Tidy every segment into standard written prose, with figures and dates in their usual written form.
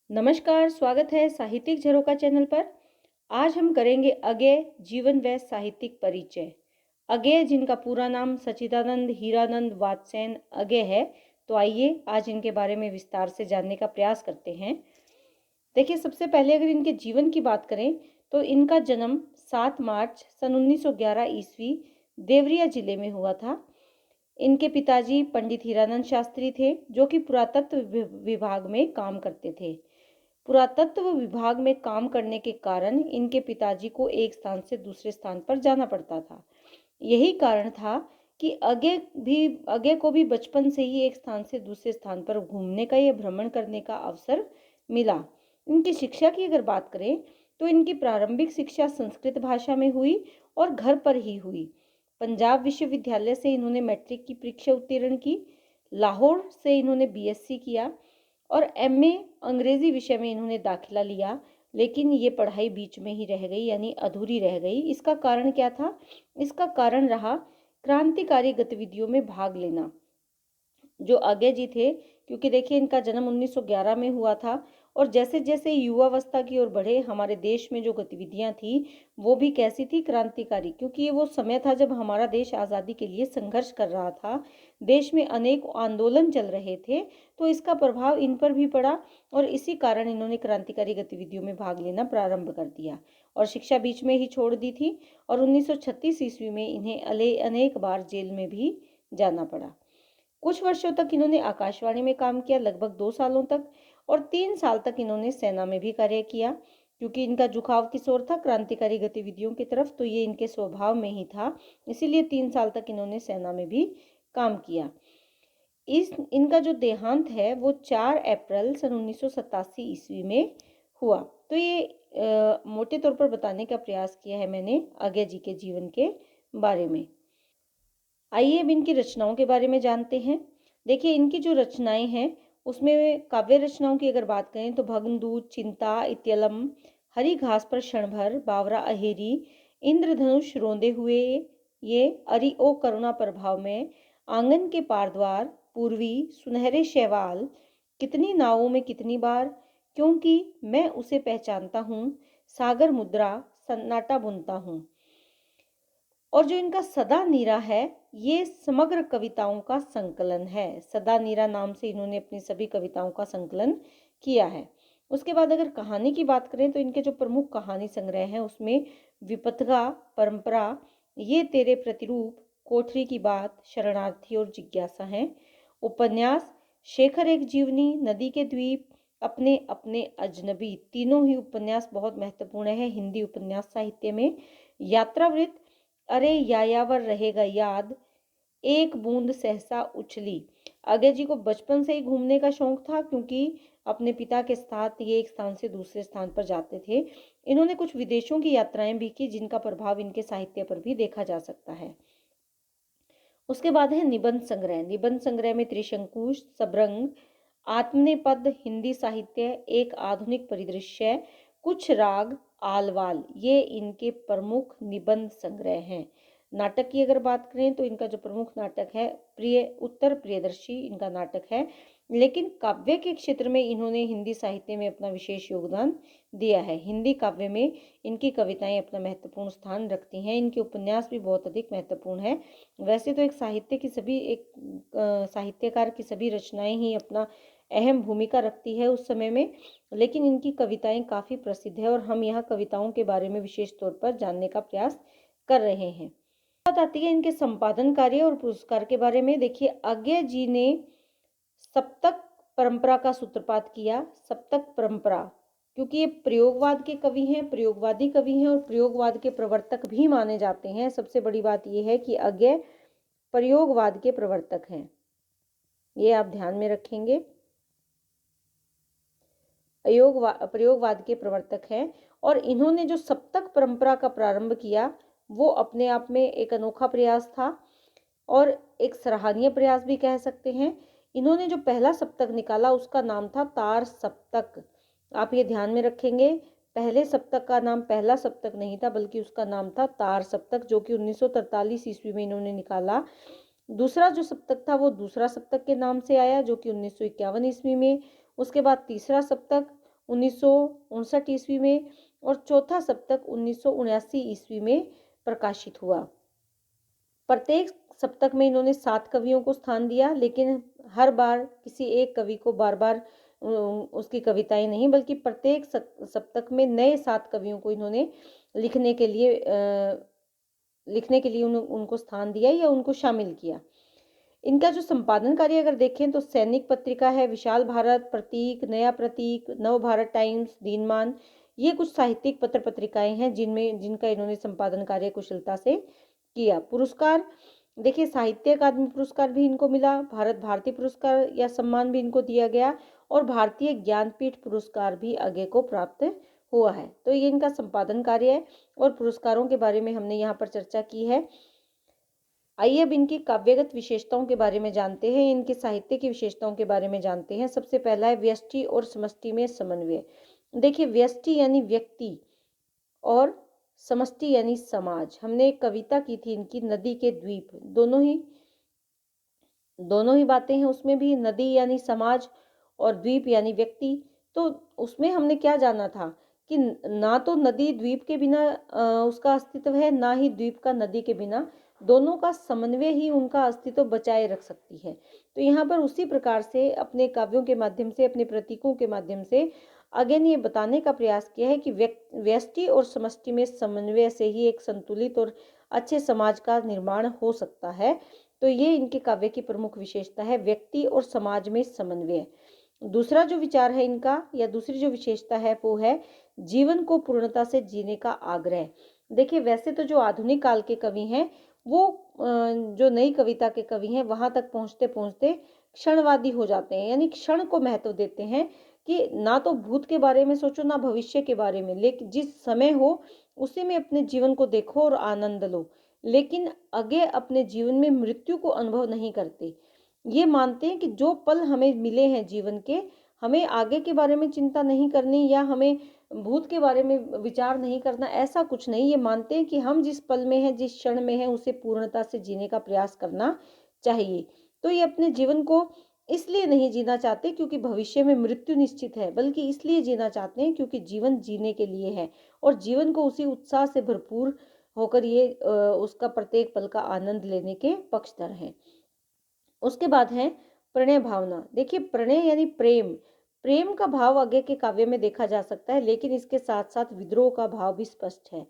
नमस्कार, स्वागत है साहित्यिक झरोखा चैनल पर। आज हम करेंगे अज्ञेय जीवन व साहित्यिक परिचय। अज्ञेय जिनका पूरा नाम सच्चिदानंद हीरानंद वात्स्यन अज्ञेय है, तो आइए आज इनके बारे में विस्तार से जानने का प्रयास करते हैं। देखिए, सबसे पहले अगर इनके जीवन की बात करें तो इनका जन्म 7 मार्च सन 1911 ईस्वी देवरिया जिले में हुआ था। इनके पिताजी पंडित हीरानंद शास्त्री थे, जो कि पुरातत्व विभाग में काम करते थे। पुरातत्व विभाग में काम करने के कारण इनके पिताजी को एक स्थान से दूसरे स्थान पर जाना पड़ता था। यही कारण था कि अज्ञेय को भी बचपन से ही एक स्थान से दूसरे स्थान पर घूमने का या भ्रमण करने का अवसर मिला। इनकी शिक्षा की अगर बात करें तो इनकी प्रारंभिक शिक्षा संस्कृत भाषा में हुई और घर पर ही हुई। पंजाब विश्वविद्यालय से इन्होंने मैट्रिक की परीक्षा उत्तीर्ण की। लाहौर से इन्होंने बीएससी किया और एमए अंग्रेजी विषय में इन्होंने दाखिला लिया, लेकिन ये पढ़ाई बीच में ही रह गई, यानी अधूरी रह गई। इसका कारण क्या था? इसका कारण रहा क्रांतिकारी गतिविधियों में भाग लेना। जो अज्ञेय जी थे, क्योंकि देखिए इनका जन्म 1911 में हुआ था और जैसे जैसे युवावस्था की ओर बढ़े, हमारे देश में जो गतिविधियां थी वो भी कैसी थी? क्रांतिकारी। क्योंकि ये वो समय था जब हमारा देश आज़ादी के लिए संघर्ष कर रहा था, देश में अनेक आंदोलन चल रहे थे, तो इसका प्रभाव इन पर भी पड़ा और इसी कारण इन्होंने क्रांतिकारी गतिविधियों में भाग लेना प्रारंभ कर दिया और शिक्षा बीच में ही छोड़ दी थी। और 1936 ईस्वी में इन्हें अनेक बार जेल में भी जाना पड़ा। कुछ वर्षों तक इन्होंने आकाशवाणी में काम किया, लगभग 2 सालों तक, और 3 साल तक इन्होंने सेना में भी कार्य किया। क्योंकि इनका झुकाव किस ओर था? क्रांतिकारी गतिविधियों की तरफ, तो ये इनके स्वभाव में ही था, इसीलिए 3 साल तक इन्होंने सेना में भी काम किया। इनका जो देहांत है वो 4 अप्रैल सन 1987 ईस्वी में हुआ। तो ये मोटे तौर पर बताने का प्रयास किया है मैंने अज्ञेय जी के जीवन के बारे में। आइए अब इनकी रचनाओं के बारे में जानते हैं। देखिए, इनकी जो रचनाएं हैं उसमें काव्य रचनाओं की अगर बात करें तो भग्नदूत, चिंता, इत्यलम, हरी घास पर क्षण भर, बावरा अहेरी, इंद्रधनुष रोंदे हुए, ये अरि ओ करुणा प्रभाव में, आंगन के पारद्वार, पूर्वी, सुनहरे शैवाल, कितनी नावों में कितनी बार, क्योंकि मैं उसे पहचानता हूँ, सागर मुद्रा, सन्नाटा बुनता हूँ। और जो इनका सदा नीरा है, ये समग्र कविताओं का संकलन है। सदा नीरा नाम से इन्होंने अपनी सभी कविताओं का संकलन किया है। उसके बाद अगर कहानी की बात करें तो इनके जो प्रमुख कहानी संग्रह हैं उसमें विपथगा, परंपरा, ये तेरे प्रतिरूप, कोठरी की बात, शरणार्थी और जिज्ञासा हैं। उपन्यास शेखर एक जीवनी, नदी के द्वीप, अपने अपने अजनबी, तीनों ही उपन्यास बहुत महत्वपूर्ण है हिंदी उपन्यास साहित्य में। यात्रावृत्त, अरे यायावर रहेगा याद, एक बूंद सहसा उछली। अज्ञेय जी को बचपन से ही घूमने का शौक था, क्योंकि अपने पिता के साथ ये एक स्थान से दूसरे स्थान पर जाते थे। इन्होंने कुछ विदेशों की यात्राएं भी की, जिनका प्रभाव इनके साहित्य पर भी देखा जा सकता है। उसके बाद है निबंध संग्रह। निबंध संग्रह में त्रिशंकुश, सबरंग, आत्मनेपद, हिंदी साहित्य, एक आधुनिक परिदृश्य, कुछ राग, आलवाल, ये इनके प्रमुख निबंध संग्रह हैं। नाटक की अगर बात करें तो इनका जो प्रमुख नाटक है उत्तर प्रियदर्शी इनका नाटक है। लेकिन काव्य के क्षेत्र में इन्होंने हिंदी साहित्य में अपना विशेष योगदान दिया है। हिंदी काव्य में इनकी कविताएं अपना महत्वपूर्ण स्थान रखती हैं। इनके उपन्यास भी बहुत अधिक महत्वपूर्ण है। वैसे तो साहित्यकार की सभी रचनाएं ही अपना अहम भूमिका रखती है उस समय में, लेकिन इनकी कविताएं काफ़ी प्रसिद्ध है और हम यहाँ कविताओं के बारे में विशेष तौर पर जानने का प्रयास कर रहे हैं। बात आती है इनके संपादन कार्य और पुरस्कार के बारे में। देखिए, अज्ञेय जी ने सप्तक परंपरा का सूत्रपात किया। सप्तक परंपरा, क्योंकि ये प्रयोगवाद के कवि हैं, प्रयोगवादी कवि हैं और प्रयोगवाद के प्रवर्तक भी माने जाते हैं। सबसे बड़ी बात यह है कि अज्ञेय प्रयोगवाद के प्रवर्तक हैं, ये आप ध्यान में रखेंगे। प्रयोगवाद के प्रवर्तक हैं और इन्होंने जो सप्तक परंपरा का प्रारंभ किया वो अपने आप में एक अनोखा प्रयास था और एक सराहनीय प्रयास भी कह सकते हैं। इन्होंने जो पहला सप्तक निकाला उसका नाम था तार सप्तक। आप ये ध्यान में रखेंगे, पहले सप्तक का नाम पहला सप्तक नहीं था, बल्कि उसका नाम था तार सप्तक, जो कि 1943 ईस्वी में इन्होंने निकाला। दूसरा जो सप्तक था वो दूसरा सप्तक के नाम से आया, जो कि 1951 ईस्वी में। उसके बाद तीसरा सप्तक 1959 ईस्वी में और चौथा सप्तक 1979 ईस्वी में प्रकाशित हुआ। प्रत्येक सप्तक में इन्होंने 7 कवियों को स्थान दिया, लेकिन हर बार किसी एक कवि को बार बार उसकी कविताएं नहीं, बल्कि प्रत्येक सप्तक में नए 7 कवियों को इन्होंने लिखने के लिए उनको स्थान दिया या उनको शामिल किया। इनका जो संपादन कार्य अगर देखें तो सैनिक पत्रिका है, विशाल भारत, प्रतीक, नया प्रतीक, नव भारत टाइम्स, दीनमान, ये कुछ साहित्यिक पत्र पत्रिकाएं हैं जिनका इन्होंने संपादन कार्य कुशलता से किया। पुरस्कार देखिए, साहित्य अकादमी पुरस्कार भी इनको मिला, भारत भारती पुरस्कार या सम्मान भी इनको दिया गया और भारतीय ज्ञानपीठ पुरस्कार भी अगे को प्राप्त हुआ है। तो ये इनका संपादन कार्य है और पुरस्कारों के बारे में हमने यहाँ पर चर्चा की है। आइए अब इनकी काव्यगत विशेषताओं के बारे में जानते हैं, इनके साहित्य की विशेषताओं के बारे में जानते हैं। सबसे पहला है व्यष्टि और समष्टि में समन्वय। देखिए, व्यष्टि यानी व्यक्ति और समष्टि यानी समाज। हमने एक कविता की थी इनकी, नदी के द्वीप, दोनों ही बातें हैं उसमें भी, नदी यानी समाज और द्वीप यानी व्यक्ति। तो उसमें हमने क्या जाना था कि ना तो नदी द्वीप के बिना उसका अस्तित्व है, ना ही द्वीप का नदी के बिना, दोनों का समन्वय ही उनका अस्तित्व बचाए रख सकती है। तो यहाँ पर उसी प्रकार से अपने काव्यों के माध्यम से, अपने प्रतीकों के माध्यम से अगेन ये बताने का प्रयास किया है कि व्यष्टि और समष्टि में समन्वय से ही एक संतुलित और अच्छे समाज का निर्माण हो सकता है। तो ये इनके काव्य की प्रमुख विशेषता है, व्यक्ति और समाज में समन्वय। दूसरा जो विचार है इनका, या दूसरी जो विशेषता है, वो है जीवन को पूर्णता से जीने का आग्रह। देखिए, वैसे तो जो आधुनिक काल के कवि हैं वो जो नई कविता के कवि हैं वहां तक पहुंचते पहुंचते क्षणवादी हो जाते हैं, यानी क्षण को महत्व देते हैं कि ना तो भूत के बारे में सोचो ना भविष्य के बारे में, लेकिन जिस समय हो उसी में अपने जीवन को देखो और आनंद लो, लेकिन आगे अपने जीवन में मृत्यु को अनुभव नहीं करते। ये मानते हैं कि जो पल हमें मिले हैं जीवन के, हमें आगे के बारे में चिंता नहीं करनी या हमें भूत के बारे में विचार नहीं करना, ऐसा कुछ नहीं। ये मानते हैं कि हम जिस पल में हैं, जिस क्षण में हैं, उसे पूर्णता से जीने का प्रयास करना चाहिए। तो ये अपने जीवन को इसलिए नहीं जीना चाहते क्योंकि भविष्य में मृत्यु निश्चित है, बल्कि इसलिए जीना चाहते हैं क्योंकि जीवन जीने के लिए है और जीवन को उसी उत्साह से भरपूर होकर ये उसका प्रत्येक पल का आनंद लेने के पक्षधर हैं। उसके बाद है प्रणय भावना। देखिए, प्रणय यानी प्रेम, प्रेम का भाव आगे के काव्य में देखा जा सकता है, लेकिन इसके साथ साथ विद्रोह का भाव भी स्पष्ट है।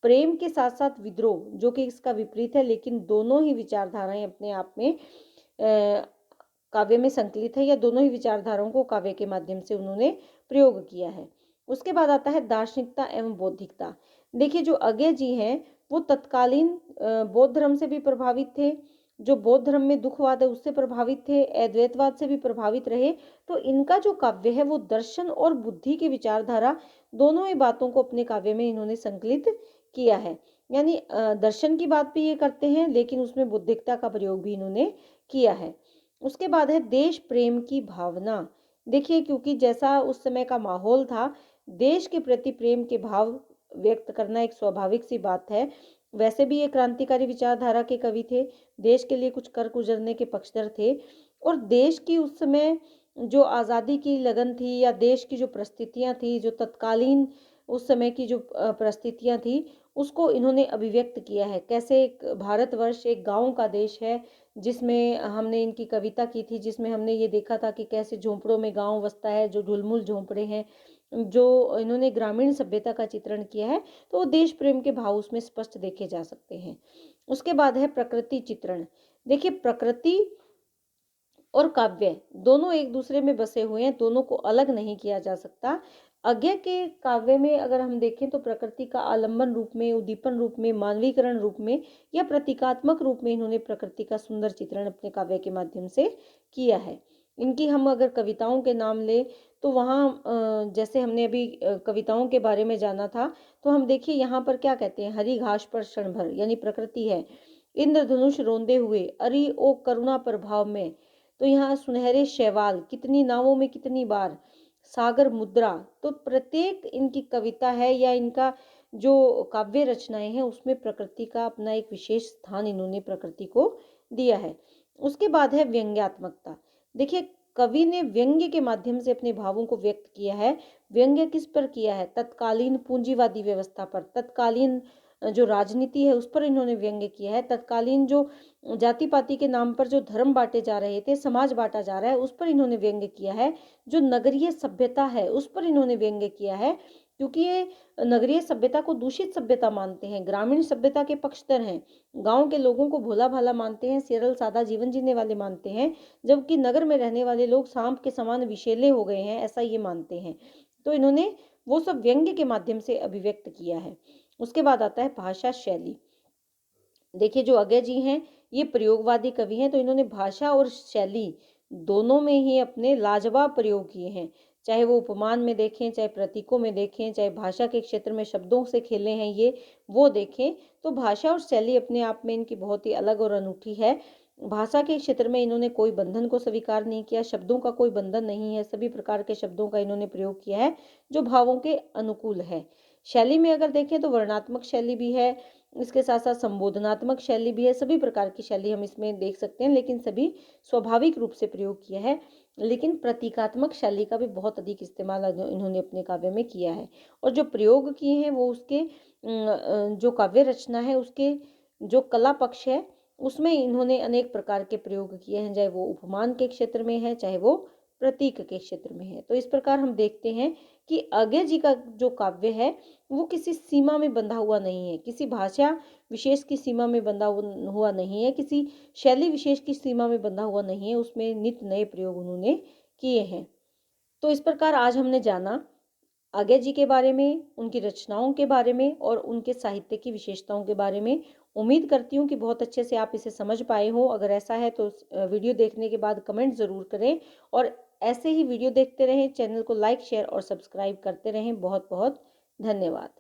प्रेम के साथ साथ विद्रोह, जो कि इसका विपरीत है, लेकिन दोनों ही विचारधाराएं अपने आप में काव्य में संकलित है, या दोनों ही विचारधाराओं को काव्य के माध्यम से उन्होंने प्रयोग किया है। उसके बाद आता है दार्शनिकता एवं बौद्धिकता। देखिए, जो अगे जी हैं वो तत्कालीन बौद्ध धर्म से भी प्रभावित थे, जो बौद्ध धर्म में दुखवाद है उससे प्रभावित थे, अद्वैतवाद से भी प्रभावित रहे। तो इनका जो काव्य है वो दर्शन और बुद्धि की विचारधारा, दोनों ही बातों को अपने काव्य में इन्होंने संकलित किया है। यानी दर्शन की बात भी ये करते हैं, लेकिन उसमें बौद्धिकता का प्रयोग भी इन्होंने किया है। उसके बाद है देश प्रेम की भावना। देखिए, क्योंकि जैसा उस समय का माहौल था, देश के प्रति प्रेम के भाव व्यक्त करना एक स्वाभाविक सी बात है। वैसे भी ये क्रांतिकारी विचारधारा के कवि थे, देश के लिए कुछ कर गुजरने के पक्षधर थे, और देश की उस समय जो आज़ादी की लगन थी या देश की जो परिस्थितियां थी, जो तत्कालीन उस समय की जो परिस्थितियां थी, उसको इन्होंने अभिव्यक्त किया है। कैसे एक भारतवर्ष एक गाँव का देश है, जिसमें हमने इनकी कविता की थी, जिसमें हमने ये देखा था कि कैसे झोंपड़ों में गाँव बसता है, जो ढुलमुल झोंपड़े हैं, जो इन्होंने ग्रामीण सभ्यता का चित्रण किया है। तो वो देश प्रेम के भाव उसमें स्पष्ट देखे जा सकते हैं। उसके बाद है प्रकृति चित्रण। देखिए, प्रकृति और काव्य दोनों एक दूसरे में बसे हुए हैं, दोनों को अलग नहीं किया जा सकता। अज्ञे के काव्य में अगर हम देखें तो प्रकृति का आलंबन रूप में, उद्दीपन रूप में, मानवीकरण रूप में या प्रतीकात्मक रूप में इन्होंने प्रकृति का सुंदर चित्रण अपने काव्य के माध्यम से किया है। इनकी हम अगर कविताओं के नाम ले तो वहाँ जैसे हमने अभी कविताओं के बारे में जाना था, तो हम देखिए यहाँ पर क्या कहते हैं, हरी घास पर क्षण भर, यानी प्रकृति है, इंद्रधनुष रोंदे हुए, अरि ओ करुणा प्रभाव में, तो यहाँ सुनहरे शैवाल, कितनी नावों में कितनी बार, सागर मुद्रा। तो प्रत्येक इनकी कविता है या इनका जो काव्य रचनाएं हैं उसमें प्रकृति का अपना एक विशेष स्थान इन्होंने प्रकृति को दिया है। उसके बाद है व्यंग्यात्मकता। देखिए, कवि ने व्यंग्य के माध्यम से अपने भावों को व्यक्त किया है। व्यंग्य किस पर किया है? तत्कालीन पूंजीवादी व्यवस्था पर, तत्कालीन जो राजनीति है उस पर इन्होंने व्यंग्य किया है। तत्कालीन जो जाति पाति के नाम पर जो धर्म बांटे जा रहे थे, समाज बांटा जा रहा है, उस पर इन्होंने व्यंग्य किया है। जो नगरीय सभ्यता है उस पर इन्होंने व्यंग्य किया है, क्योंकि ये नगरीय सभ्यता को दूषित सभ्यता मानते हैं, ग्रामीण सभ्यता के पक्षधर हैं, गांव के लोगों को भोला भाला मानते हैं, सरल सादा जीवन जीने वाले मानते हैं, जबकि नगर में रहने वाले लोग सांप के समान विषैले हो गए हैं, ऐसा ये मानते हैं। तो इन्होंने वो सब व्यंग्य के माध्यम से अभिव्यक्त किया है। उसके बाद आता है भाषा शैली। देखिए जो अगय जी हैं ये प्रयोगवादी कवि हैं, तो इन्होंने भाषा और शैली दोनों में ही अपने लाजवाब प्रयोग किए हैं। चाहे वो उपमान में देखें, चाहे प्रतीकों में देखें, चाहे भाषा के क्षेत्र में शब्दों से खेले हैं ये, वो देखें, तो भाषा और शैली अपने आप में इनकी बहुत ही अलग और अनूठी है। भाषा के क्षेत्र में इन्होंने कोई बंधन को स्वीकार नहीं किया, शब्दों का कोई बंधन नहीं है, सभी प्रकार के शब्दों का इन्होंने प्रयोग किया है जो भावों के अनुकूल है। शैली में अगर देखें तो वर्णात्मक शैली भी है, इसके साथ साथ संबोधनात्मक शैली भी है, सभी प्रकार की शैली हम इसमें देख सकते हैं, लेकिन सभी स्वाभाविक रूप से प्रयोग किया है। लेकिन प्रतीकात्मक शैली का भी बहुत अधिक इस्तेमाल इन्होंने अपने काव्य में किया है, और जो प्रयोग किए हैं वो उसके जो काव्य रचना है उसके जो कला पक्ष है उसमें इन्होंने अनेक प्रकार के प्रयोग किए हैं, चाहे वो उपमान के क्षेत्र में है, चाहे वो प्रतीक के क्षेत्र में है। तो इस प्रकार हम देखते हैं कि अगय जी का जो काव्य है वो किसी सीमा में बंधा हुआ नहीं है, किसी भाषा विशेष की सीमा में बंधा हुआ नहीं है, किसी शैली विशेष की सीमा में बंधा हुआ नहीं है, उसमें नित्य नए प्रयोग उन्होंने किए हैं। तो इस प्रकार आज हमने जाना अगय जी के बारे में, उनकी रचनाओं के बारे में और उनके साहित्य की विशेषताओं के बारे में। उम्मीद करती हूँ कि बहुत अच्छे से आप इसे समझ पाए हो। अगर ऐसा है तो वीडियो देखने के बाद कमेंट ज़रूर करें, और ऐसे ही वीडियो देखते रहें, चैनल को लाइक शेयर और सब्सक्राइब करते रहें। बहुत बहुत धन्यवाद।